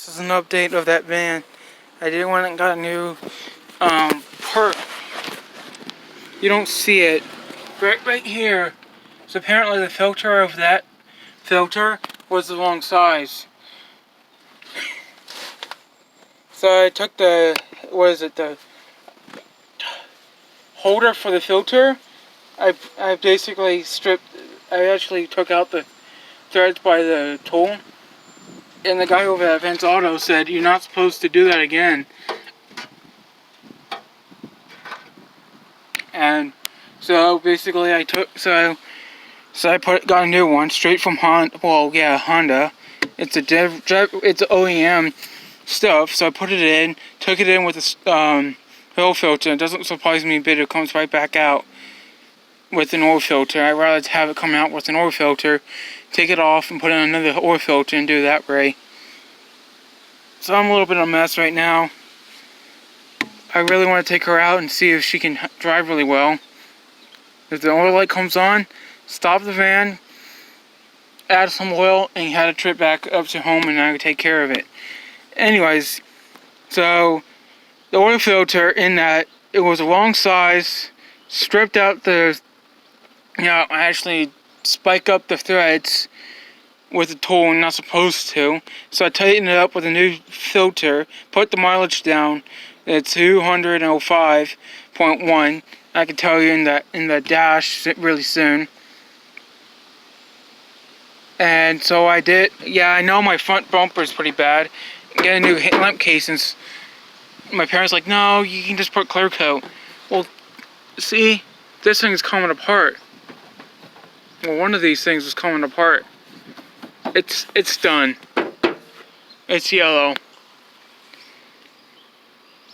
This is an update of that van. I did went and got a new part. You don't see it right here. So apparently the filter of that filter was the wrong size. So I took the the holder for the filter. I basically I actually took out the threads by the tool. And the guy over at Vance Auto said, "You're not supposed to do that again." And so basically got a new one straight from Honda. Well, yeah, Honda. It's it's OEM stuff. So I put it in, took it in with a oil filter. It doesn't surprise me a bit. It comes right back out with an oil filter. I'd rather have it come out with an oil filter, take it off and put in another oil filter and do it that way. So I'm a little bit of a mess right now. I really want to take her out and see if she can drive really well. If the oil light comes on, stop the van, add some oil, and head a trip back up to home, and I can take care of it. Anyways, so the oil filter in that, it was the wrong size, stripped out the, I actually spike up the threads with a tool and not supposed to. So I tightened it up with a new filter, put the mileage down at 205.1. I can tell you in the dash really soon. And so I did. Yeah, I know my front bumper is pretty bad. Get a new lamp case, and my parents like, no, you can just put clear coat. Well, see, this thing is coming apart. Well, one of these things is coming apart. It's done. It's yellow.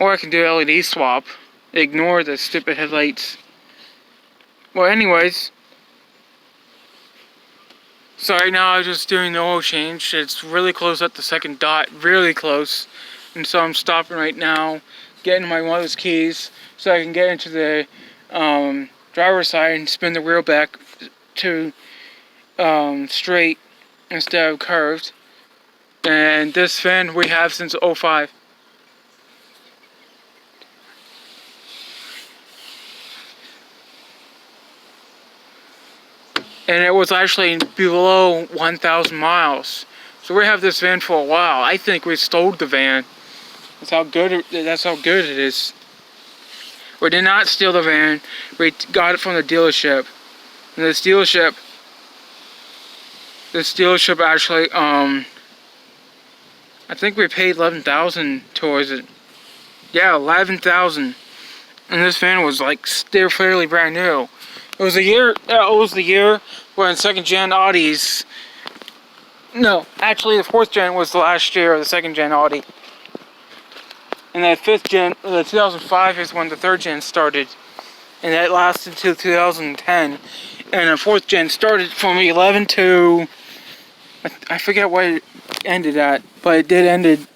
Or I can do LED swap. Ignore the stupid headlights. Well, anyways. So right now I'm just doing the oil change. It's really close at the second dot. Really close. And so I'm stopping right now. Getting my mother's keys. So I can get into the driver's side and spin the wheel back to straight instead of curved. And this fan we have since '05. And it was actually below 1,000 miles. So we have this van for a while. I think we stole the van. That's how good it is. We did not steal the van. We got it from the dealership. And this dealership actually, I think we paid $11,000 towards it. Yeah, $11,000. And this van was like still fairly brand new. It was the year when second gen Audis. No, actually the fourth gen was the last year of the second gen Audi. And that fifth gen, the 2005 is when the third gen started. And that lasted until 2010. And the fourth gen started from 11 to, I forget what it ended at, but it did ended.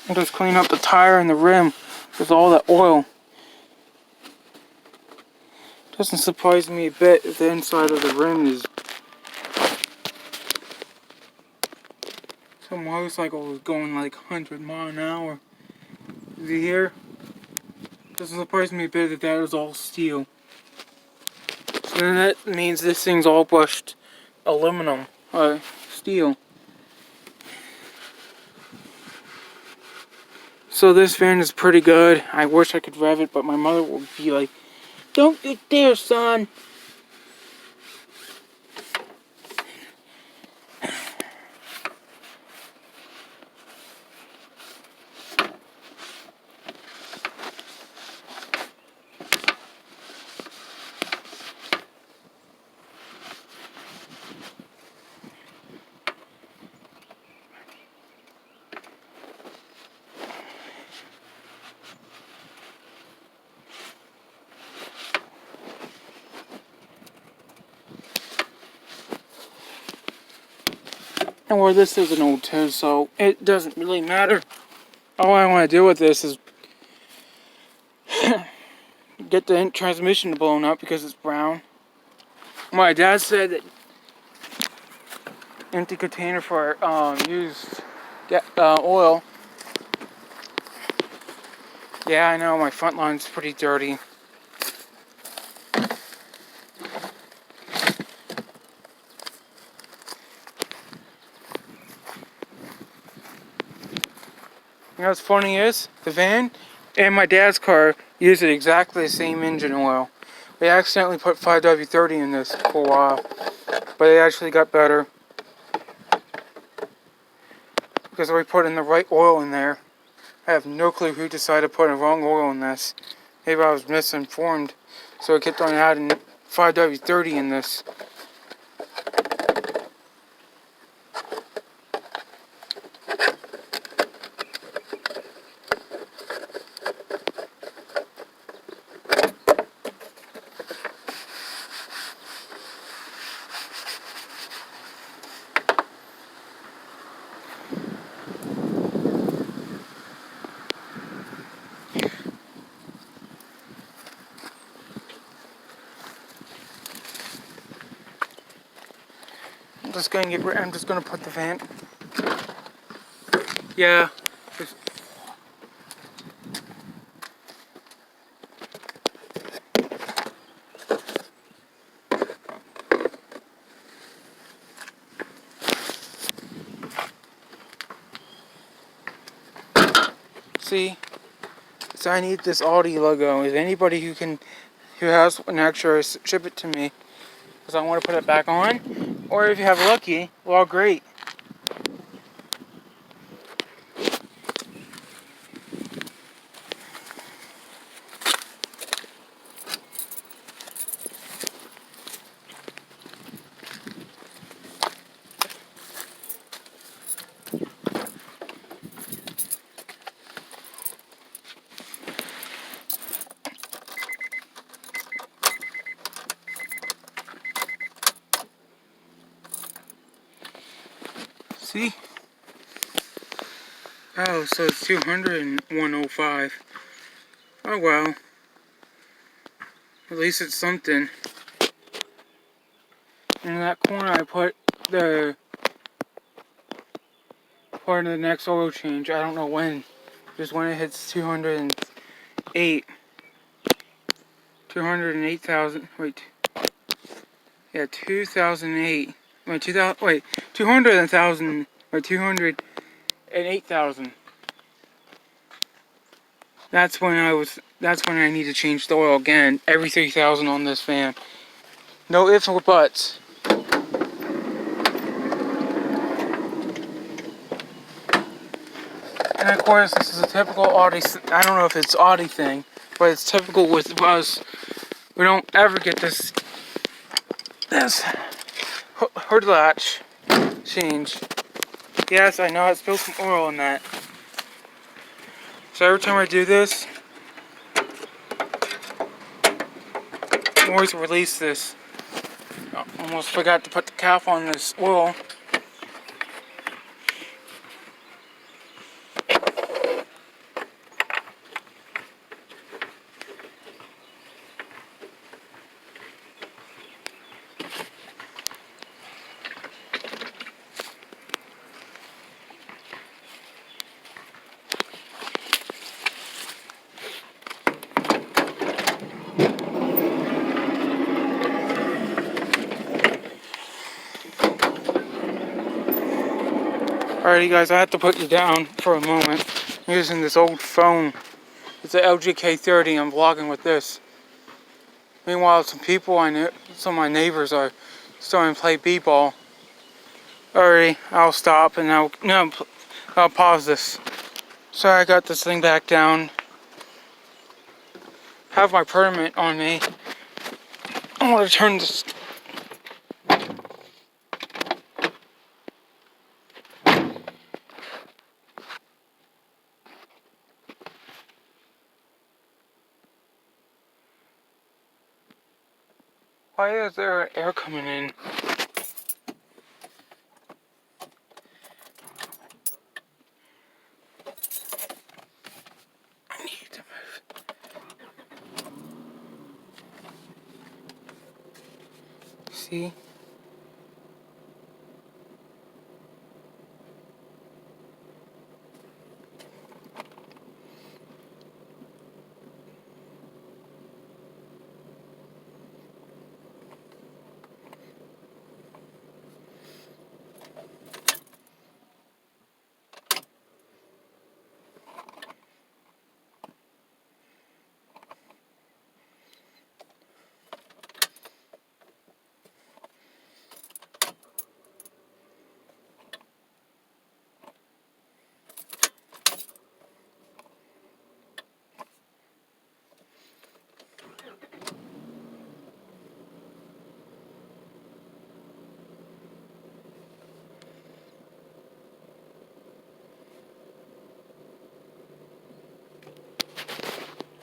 I'll just clean up the tire and the rim with all that oil. Doesn't surprise me a bit if the inside of the rim is. Some motorcycle was going like 100 miles an hour. Is he here? Doesn't surprise me a bit that is all steel. So then that means this thing's all brushed aluminum, steel. So this van is pretty good. I wish I could rev it, but my mother will be like, "Don't you dare, son." And well, this is an old too, so it doesn't really matter. All I want to do with this is get the transmission blown up because it's brown. My dad said that empty container for used oil. Yeah, I know my front line's pretty dirty. You know what's funny is, the van and my dad's car use exactly the same engine oil. We accidentally put 5W30 in this for a while, but it actually got better because we put in the right oil in there. I have no clue who decided to put the wrong oil in this. Maybe I was misinformed, so I kept on adding 5W30 in this. I'm just gonna put the van. Yeah. See, so I need this Audi logo. If anybody who has an extra, ship it to me, because I want to put it back on. Or if you have lucky, well, great. See? Oh, so it's 200 and 105. Oh well. At least it's something. And in that corner I put the part of the next oil change. I don't know when. Just when it hits 208. 208,000. Wait. Yeah, 2008. Wait, 2000. Wait, 200,000. Wait, 208,000. That's when I need to change the oil again. Every 3,000 on this van. No ifs or buts. And of course, this is a typical Audi. I don't know if it's Audi thing, but it's typical with us. We don't ever get this hood latch changed. Yes, I know I spilled some oil in that. So every time I do this, I always release this. I almost forgot to put the cap on this oil. Alrighty guys, I have to put you down for a moment. I'm using this old phone. It's an LG K30. I'm vlogging with this. Meanwhile, some of my neighbors are starting to play b-ball. Alrighty, I'll stop and I'll pause this. So I got this thing back down. Have my permit on me. I want to turn this. Why is there air coming in? I need to move. See?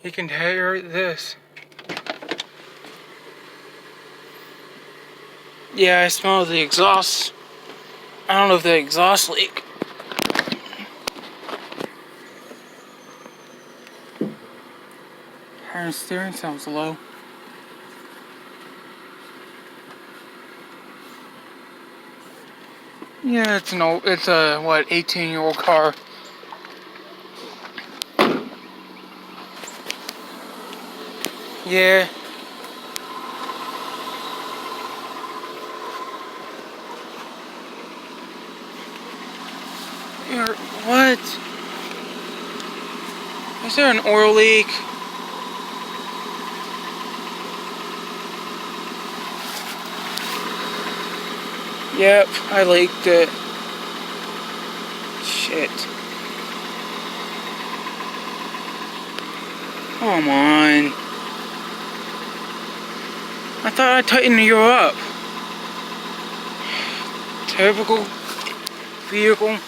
You can hear this. Yeah, I smell the exhaust. I don't know if the exhaust leak. Her steering sounds low. Yeah, it's a, what, 18-year-old car. Yeah. What? Is there an oil leak? Yep, I leaked it. Shit. Come on. I thought I tightened you up. Typical vehicle.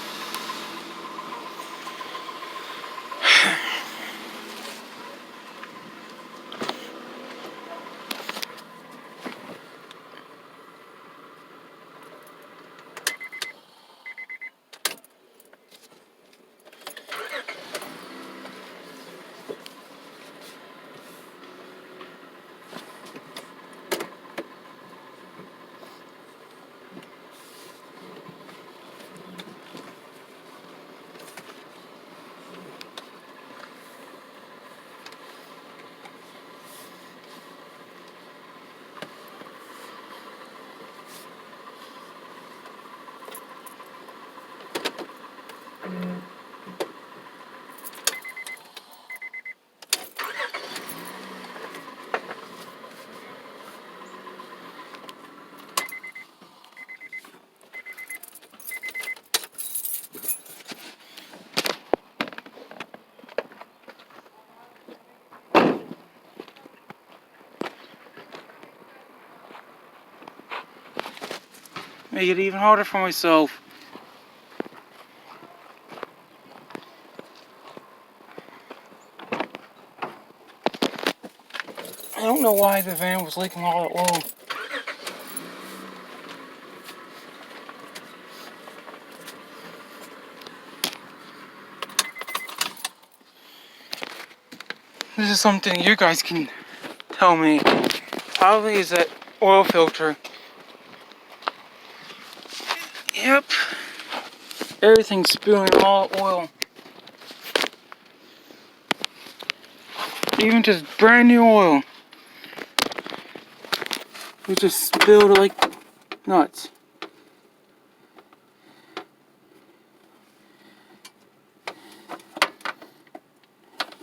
Make it even harder for myself. I don't know why the van was leaking all that oil. This is something you guys can tell me. Probably is that oil filter. Yep. Everything's spewing all oil. Even just brand new oil. We just spilled like nuts.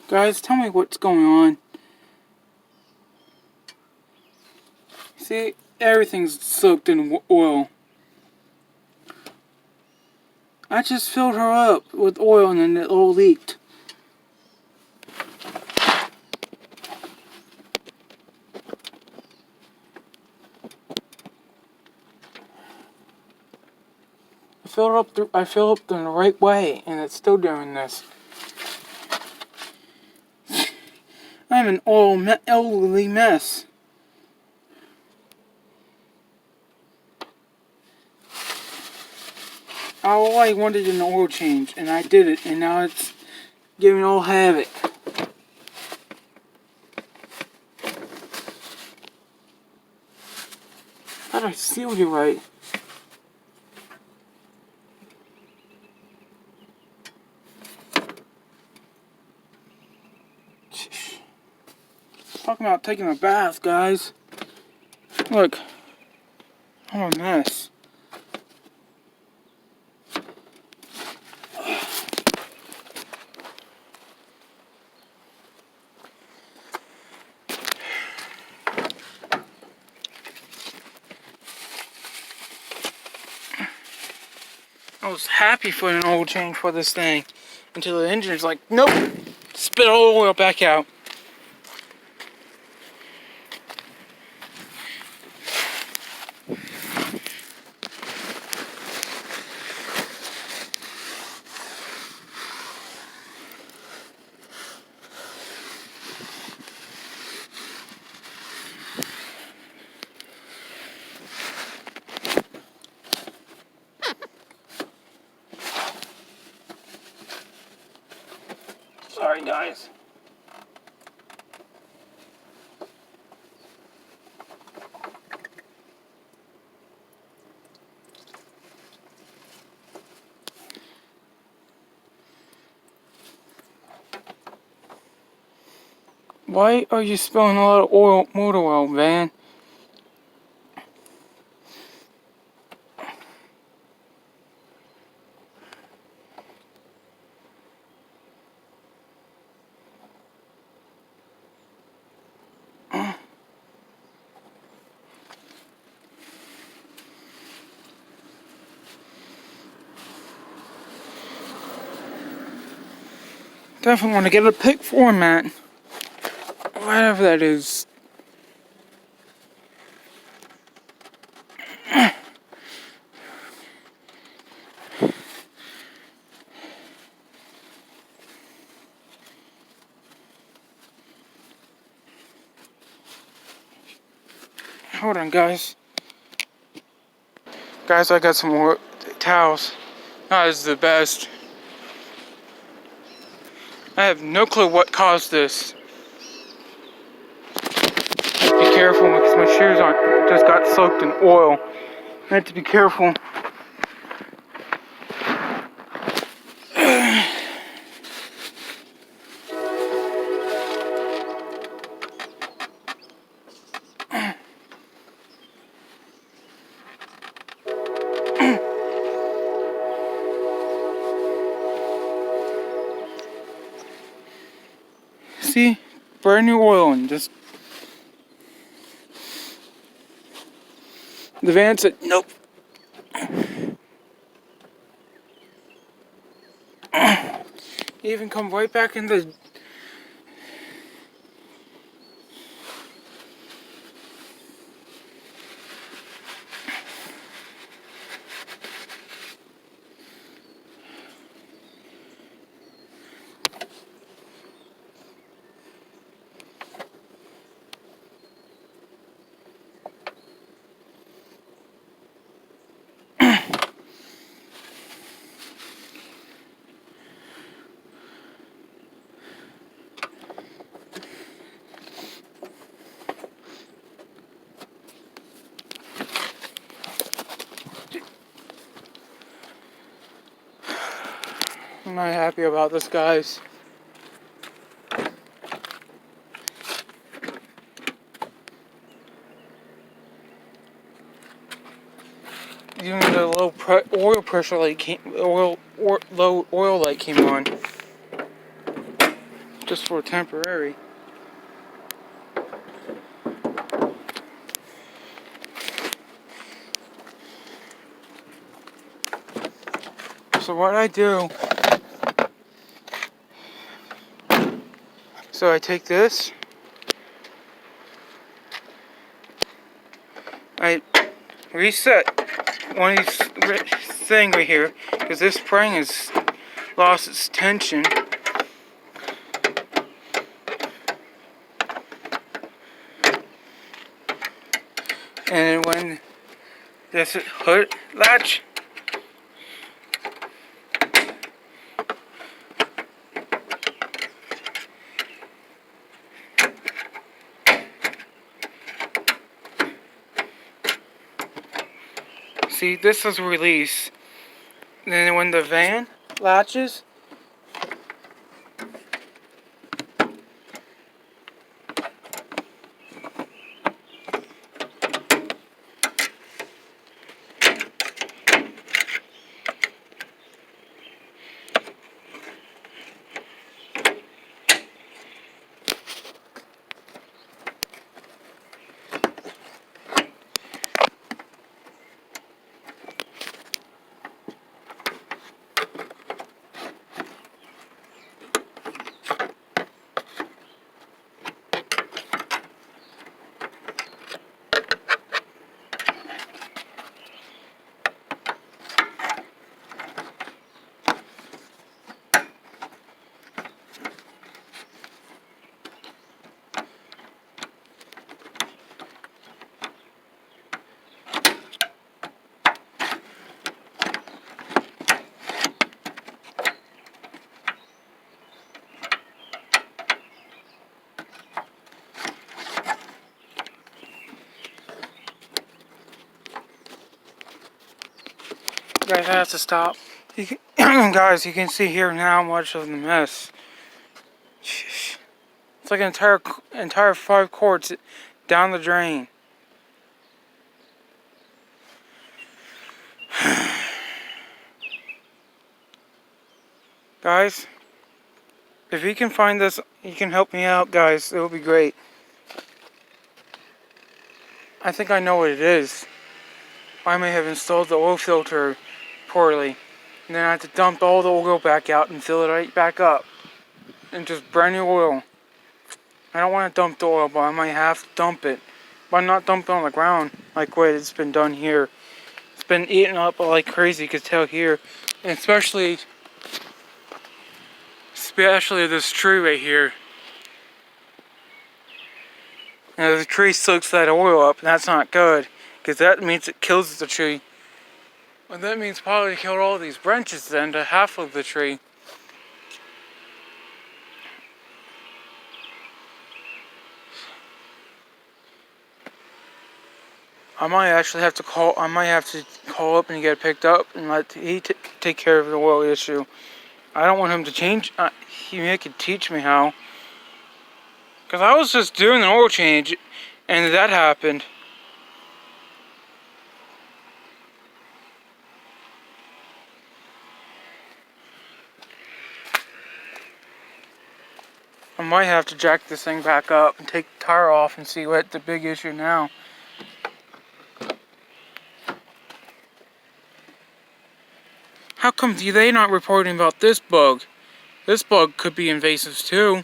Guys, tell me what's going on. See, everything's soaked in oil. I just filled her up with oil and then it all leaked. I filled up the right way and it's still doing this. I'm an oily mess. All I wanted an oil change, and I did it, and now it's giving all havoc. How did I seal you right? Talking about taking a bath, guys. Look, I'm a mess. I was happy for an oil change for this thing until the engine's like, nope, spit all the oil back out. Sorry, guys. Why are you spilling a lot of oil, motor oil, Van? Definitely want to get a pick format. Whatever that is. Hold on, guys. Guys, I got some more towels. That is the best. I have no clue what caused this. Be careful because my shoes aren't just got soaked in oil. I have to be careful. See? Brand new oil and just... The van said, nope. Even come right back in the... I'm not happy about this, guys. Even the low oil pressure light came, low oil light came on, just for temporary. So what I do, so I take this, I reset one of these thing right here, because this spring has lost its tension. And when this hood latch, See, this is release. And then when the van latches, you guys have to stop. You can, guys, you can see here now much of the mess. Sheesh. It's like an entire 5 quarts down the drain. Guys, if you can find this, you can help me out, guys. It would be great. I think I know what it is. I may have installed the oil filter poorly. And then I have to dump all the oil back out and fill it right back up. And just brand new oil. I don't want to dump the oil, but I might have to dump it. But not dump it on the ground like what it's been done here. It's been eaten up like crazy, you can tell here. And especially this tree right here. Now the tree soaks that oil up, and that's not good. Because that means it kills the tree. And that means probably killed all these branches then to half of the tree. I might have to call up and get it picked up and let he take care of the oil issue. I don't want him to change. He could teach me how. Because I was just doing an oil change and that happened. I might have to jack this thing back up and take the tire off and see what the big issue now. How come they not reporting about this bug? This bug could be invasive too.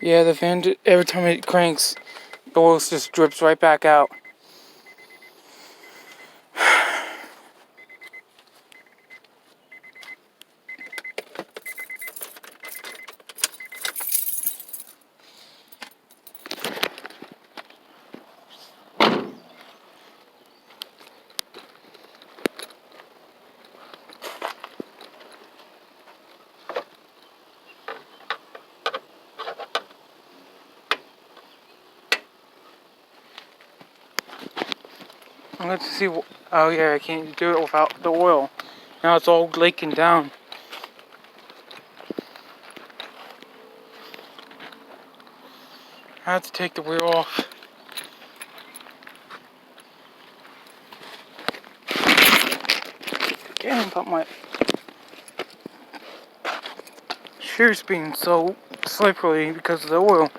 Yeah, the fan, every time it cranks, the oil just drips right back out. Let's see. Oh yeah, I can't do it without the oil. Now it's all leaking down. I have to take the wheel off. Damn, but my shoes being so slippery because of the oil.